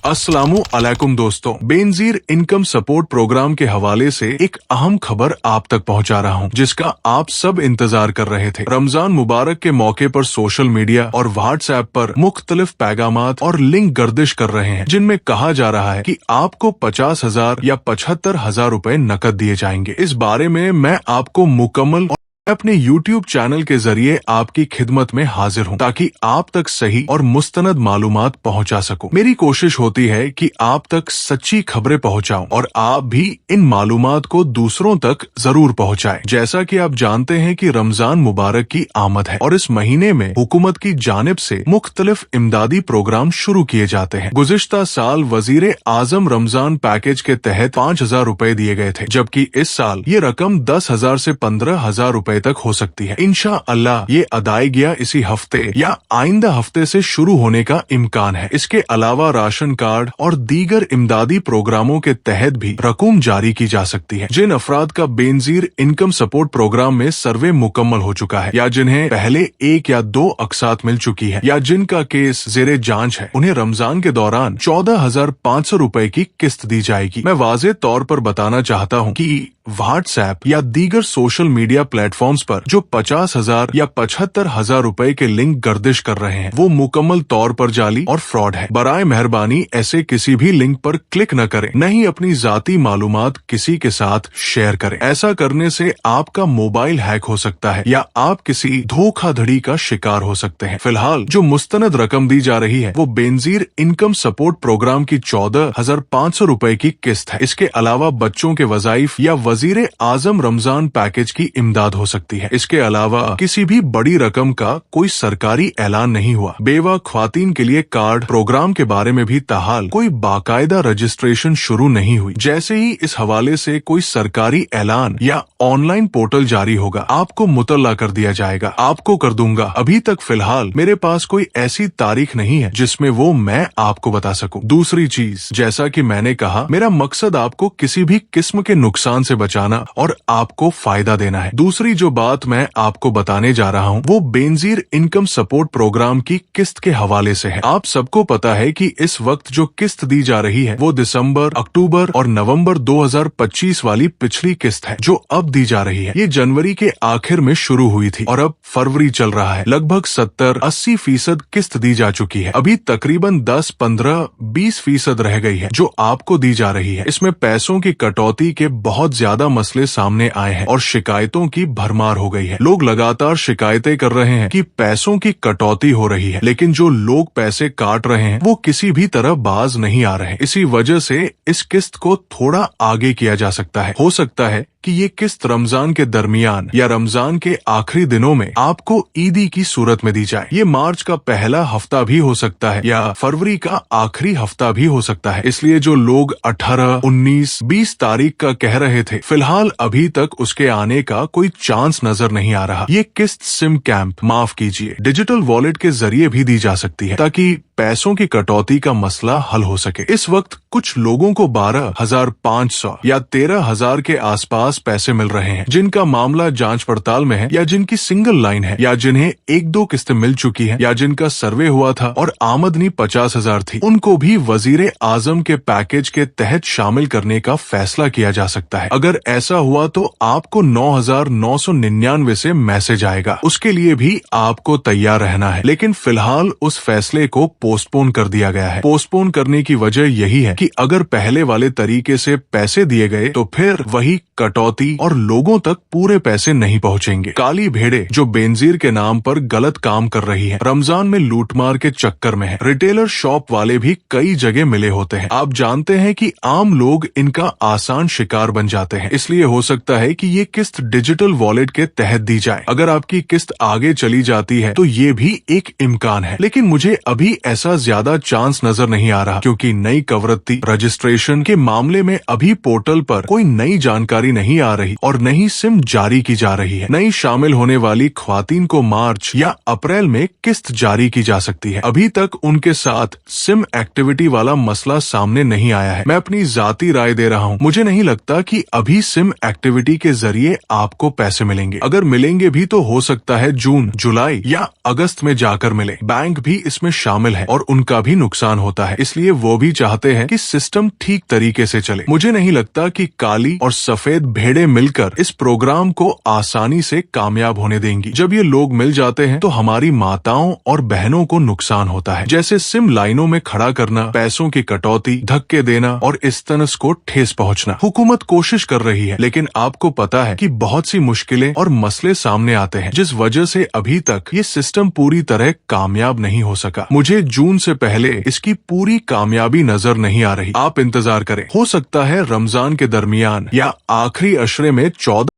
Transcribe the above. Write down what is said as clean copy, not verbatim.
अस्सलामु अलैकुम दोस्तों, बेनजीर इनकम सपोर्ट प्रोग्राम के हवाले से एक अहम खबर आप तक पहुंचा रहा हूं, जिसका आप सब इंतजार कर रहे थे। रमजान मुबारक के मौके पर सोशल मीडिया और व्हाट्सएप पर मुख्तलिफ पैगामात और लिंक गर्दिश कर रहे हैं, जिनमें कहा जा रहा है कि आपको 50,000 या 75,000 रुपए नकद दिए जाएंगे। इस बारे में मैं आपको मुकम्मल अपने YouTube चैनल के जरिए आपकी खिदमत में हाजिर हूं, ताकि आप तक सही और मुस्तनद मालूमात पहुंचा सकूं। मेरी कोशिश होती है कि आप तक सच्ची खबरें पहुंचाऊं और आप भी इन मालूमात को दूसरों तक जरूर पहुंचाएं। जैसा कि आप जानते हैं कि रमजान मुबारक की आमद है और इस महीने में हुकूमत की जानिब से मुख्तलिफ इमदादी प्रोग्राम शुरू किए जाते हैं। गुज़िश्ता साल वजीर आजम रमजान पैकेज के तहत 5,000 रुपए दिए गए थे, जबकि इस साल ये रकम 10,000 से 15,000 रुपए तक हो सकती है। इंशाअल्लाह ये अदायगियां इसी हफ्ते या आइंदा हफ्ते से शुरू होने का इम्कान है। इसके अलावा राशन कार्ड और दीगर इमदादी प्रोग्रामों के तहत भी रकूम जारी की जा सकती है। जिन अफराद का बेनजीर इनकम सपोर्ट प्रोग्राम में सर्वे मुकम्मल हो चुका है, या जिन्हें पहले 1 या 2 अक़सात मिल चुकी है, या जिनका केस जेरे जांच है, उन्हें रमजान के दौरान 14,500 रुपए की किस्त दी जाएगी। मैं वाज़ेह तौर पर बताना चाहता हूँ कि व्हाट्सएप या दीगर सोशल मीडिया प्लेटफॉर्म्स पर जो 50,000 या 75,000 रुपए के लिंक गर्दिश कर रहे हैं, वो मुकम्मल तौर पर जाली और फ्रॉड है। बराए मेहरबानी ऐसे किसी भी लिंक पर क्लिक न करें, न ही अपनी जाती मालूमात किसी के साथ शेयर करें। ऐसा करने से आपका मोबाइल हैक हो सकता है या आप किसी धोखाधड़ी का शिकार हो सकते हैं। फिलहाल जो मुस्तनद रकम दी जा रही है, वो बेनजीर इनकम सपोर्ट प्रोग्राम की 14,500 रुपए की किस्त है। इसके अलावा बच्चों के वज़ाइफ या वजीर आजम रमजान पैकेज की इमदाद हो सकती है। इसके अलावा किसी भी बड़ी रकम का कोई सरकारी ऐलान नहीं हुआ। बेवा ख्वातीन के लिए कार्ड प्रोग्राम के बारे में भी ताहाल कोई बाकायदा रजिस्ट्रेशन शुरू नहीं हुई। जैसे ही इस हवाले से कोई सरकारी ऐलान या ऑनलाइन पोर्टल जारी होगा, आपको मुतल्ला कर दिया जाएगा। आपको कर दूंगा। अभी तक फिलहाल मेरे पास कोई ऐसी तारीख नहीं है जिसमें वो मैं आपको बता सकूं। दूसरी चीज, जैसा कि मैंने कहा, मेरा मकसद आपको किसी भी किस्म के नुकसान से बचाना और आपको फायदा देना है। दूसरी जो बात मैं आपको बताने जा रहा हूँ, वो बेनजीर इनकम सपोर्ट प्रोग्राम की किस्त के हवाले से है। आप सबको पता है कि इस वक्त जो किस्त दी जा रही है, वो दिसंबर, अक्टूबर और नवंबर 2025 वाली पिछली किस्त है, जो अब दी जा रही है। ये जनवरी के आखिर में शुरू हुई थी और अब फरवरी चल रहा है। लगभग 70-80% किस्त दी जा चुकी है। अभी तकरीबन 10-15-20% रह गई है, जो आपको दी जा रही है। इसमें पैसों की कटौती के बहुत ज्यादा मसले सामने आए हैं और शिकायतों की भरमार हो गई है। लोग लगातार शिकायतें कर रहे हैं कि पैसों की कटौती हो रही है, लेकिन जो लोग पैसे काट रहे हैं, वो किसी भी तरह बाज नहीं आ रहे। इसी वजह से इस किस्त को थोड़ा आगे किया जा सकता है। हो सकता है कि ये किस्त रमजान के दरमियान या रमजान के आखिरी दिनों में आपको ईदी की सूरत में दी जाए। ये मार्च का पहला हफ्ता भी हो सकता है या फरवरी का आखिरी हफ्ता भी हो सकता है। इसलिए जो लोग 18, 19, 20 तारीख का कह रहे थे, फिलहाल अभी तक उसके आने का कोई चांस नजर नहीं आ रहा। ये किस्त सिम कैंप, माफ कीजिए, डिजिटल वॉलेट के जरिए भी दी जा सकती है, ताकि पैसों की कटौती का मसला हल हो सके। इस वक्त कुछ लोगों को 12,500 या 13,000 के आसपास पैसे मिल रहे हैं, जिनका मामला जांच पड़ताल में है, या जिनकी सिंगल लाइन है, या जिन्हें 1-2 किस्तें मिल चुकी हैं, या जिनका सर्वे हुआ था और आमदनी 50,000 थी। उनको भी वजीर आजम के पैकेज के तहत शामिल करने का फैसला किया जा सकता है। अगर ऐसा हुआ तो आपको 9,999 से मैसेज आएगा। उसके लिए भी आपको तैयार रहना है, लेकिन फिलहाल उस फैसले को पोस्टपोन कर दिया गया है। पोस्टपोन करने की वजह यही है कि अगर पहले वाले तरीके से पैसे दिए गए तो फिर वही कटौती और लोगों तक पूरे पैसे नहीं पहुंचेंगे। काली भेड़े जो बेनजीर के नाम पर गलत काम कर रही है, रमजान में लूटमार के चक्कर में है। रिटेलर शॉप वाले भी कई जगह मिले होते हैं। आप जानते हैं कि आम लोग इनका आसान शिकार बन जाते हैं। इसलिए हो सकता है कि ये किस्त डिजिटल वॉलेट के तहत दी जाए। अगर आपकी किस्त आगे चली जाती है तो ये भी एक इम्कान है, लेकिन मुझे अभी ऐसा ज्यादा चांस नजर नहीं आ रहा, क्योंकि नई कवरत्ती रजिस्ट्रेशन के मामले में अभी पोर्टल पर कोई नई जानकारी नहीं आ रही और नई सिम जारी की जा रही है। नई शामिल होने वाली ख्वातीन को मार्च या अप्रैल में किस्त जारी की जा सकती है। अभी तक उनके साथ सिम एक्टिविटी वाला मसला सामने नहीं आया है। मैं अपनी जाती राय दे रहा हूँ, मुझे नहीं लगता कि अभी सिम एक्टिविटी के जरिए आपको पैसे मिलेंगे। अगर मिलेंगे भी तो हो सकता है जून, जुलाई या अगस्त में जाकर मिले। बैंक भी इसमें शामिल है। है और उनका भी नुकसान होता है, इसलिए वो भी चाहते हैं कि सिस्टम ठीक तरीके से चले। मुझे नहीं लगता कि काली और सफेद भेड़ें मिलकर इस प्रोग्राम को आसानी से कामयाब होने देंगी। जब ये लोग मिल जाते हैं तो हमारी माताओं और बहनों को नुकसान होता है, जैसे सिम लाइनों में खड़ा करना, पैसों की कटौती, धक्के देना और इस्तनस को ठेस पहुंचना। हुकूमत कोशिश कर रही है, लेकिन आपको पता है कि बहुत सी मुश्किलें और मसले सामने आते हैं, जिस वजह से अभी तक ये सिस्टम पूरी तरह कामयाब नहीं हो सका। मुझे जून से पहले इसकी पूरी कामयाबी नजर नहीं आ रही। आप इंतजार करें, हो सकता है रमजान के दरमियान या आखिरी अशरे में 14